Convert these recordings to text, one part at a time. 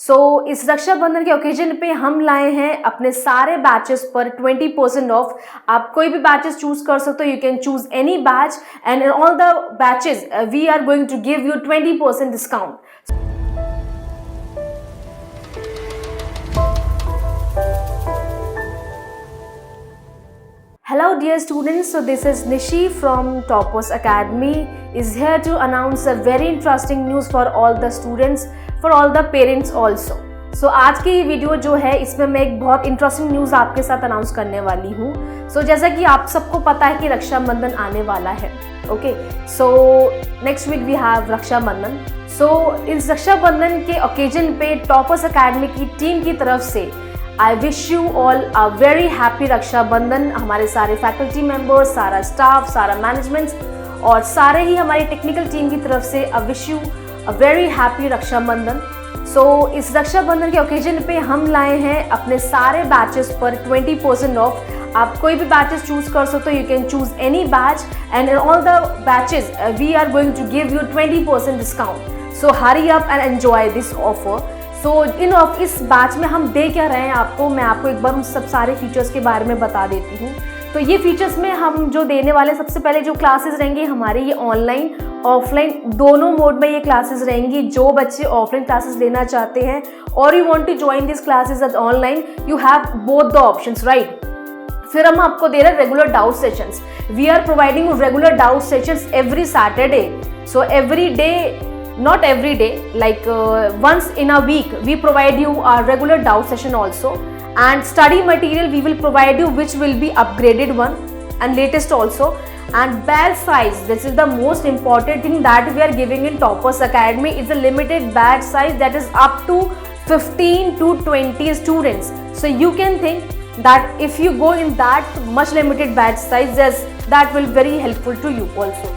इस रक्षाबंधन के ओकेजन पे हम लाए हैं अपने सारे बैचेस पर 20% ऑफ। आप कोई भी बैचेस चूज कर सकते हो, you can choose any batch and in all the batches we are going to give you 20% discount. Hello dear students, so this is Nishi from Toppers Academy is here to announce a very interesting news for all the students, for all the parents also. So आज की video जो है इसमें मैं एक बहुत interesting news आपके साथ अनाउंस करने वाली हूँ। जैसा कि आप सबको पता है कि रक्षाबंधन आने वाला है। Okay, so next week we have Rakshabandhan. इस रक्षाबंधन के ओकेजन पे टॉपर्स अकेडमी की टीम की तरफ से I wish you all a very happy Rakshabandhan. हमारे सारे फैकल्टी मेंबर्स, सारा स्टाफ, सारा मैनेजमेंट और सारे ही हमारी टेक्निकल टीम की तरफ से I wish you a very happy Rakshabandhan. इस रक्षाबंधन के ओकेजन पे हम लाए हैं अपने सारे बैचेस पर 20% ऑफ। आप कोई भी बैचेस चूज कर सकते हो, you can choose any batch and in all the batches we are going to give you 20% discount. So hurry up and enjoy this offer. इस बैच में हम दे क्या रहे हैं आपको, मैं आपको एक बार उन सब सारे फीचर्स के बारे में बता देती हूँ। तो ये फीचर्स में हम जो देने वाले, सबसे पहले जो क्लासेस रहेंगे हमारे, ये ऑनलाइन ऑफलाइन दोनों मोड में ये क्लासेस रहेंगी। जो बच्चे ऑफलाइन क्लासेस लेना चाहते हैं और you want to join this classes as online, you have both the options, right. फिर हम आपको दे रहे हैं regular doubt sessions. We are providing regular doubt sessions every Saturday. So every day, not every day, like once in a week we provide you a regular doubt session also, and study material we will provide you which will be upgraded one and latest also. And batch size, this is the most important thing that we are giving in Toppers Academy. It's a limited batch size that is up to 15 to 20 students. So you can think that if you go in that much limited batch size, yes, that will very helpful to you also.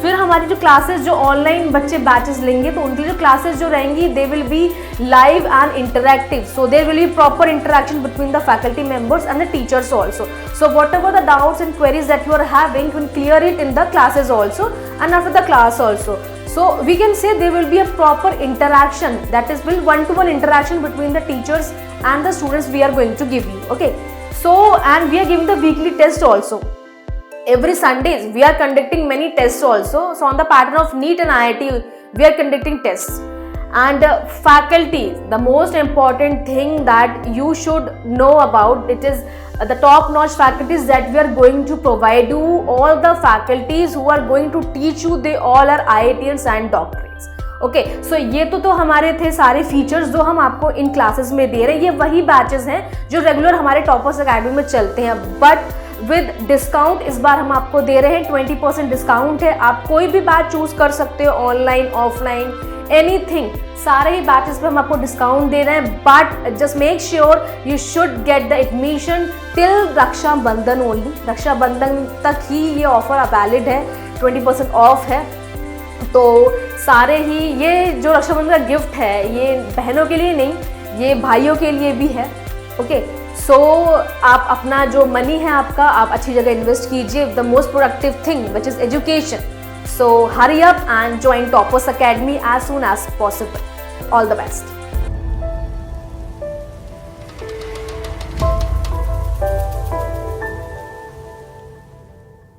फिर हमारी जो classes, जो online बच्चे batches लेंगे तो उनकी जो classes जो रहेंगी they will be live and interactive. So there will be proper interaction between the faculty members and the teachers also. So whatever the doubts and queries that you are having, you can clear it in the classes also and after the class also. So we can say there will be a proper interaction, that is will one-to-one interaction between the teachers and the students we are going to give you. Okay, so and we are giving the weekly test also. Every Sundays we are conducting many tests also. So on the pattern of NEET and IIT we are conducting tests. And faculty, the most important thing that you should know about, it is the top-notch faculties that we are going to provide you. All the faculties who are going to teach you, they all are IITians and doctorates. Okay, so ये तो हमारे थे सारे features जो हम आपको इन classes में दे रहे हैं। ये वही बैचेस हैं जो रेगुलर हमारे टॉपर्स अकेडमी में चलते हैं, बट विद डिस्काउंट इस बार हम आपको दे रहे हैं 20% डिस्काउंट है। आप कोई भी बैच चूज कर सकते हो, ऑनलाइन ऑफलाइन एनीथिंग, सारे ही बैचेस पे हम आपको डिस्काउंट दे रहे हैं। But just make sure you should get the admission till Rakshabandhan only. Rakshabandhan तक ही ये ऑफर वैलिड है, 20% ऑफ है। तो सारे ही ये जो रक्षाबंधन का गिफ्ट है, ये बहनों के लिए नहीं, ये भाइयों के लिए भी है। ओके, सो आप अपना जो मनी है आपका, आप अच्छी जगह इन्वेस्ट कीजिए, the most productive thing which is education. So hurry up and join Toppers Academy as soon as possible. All the best.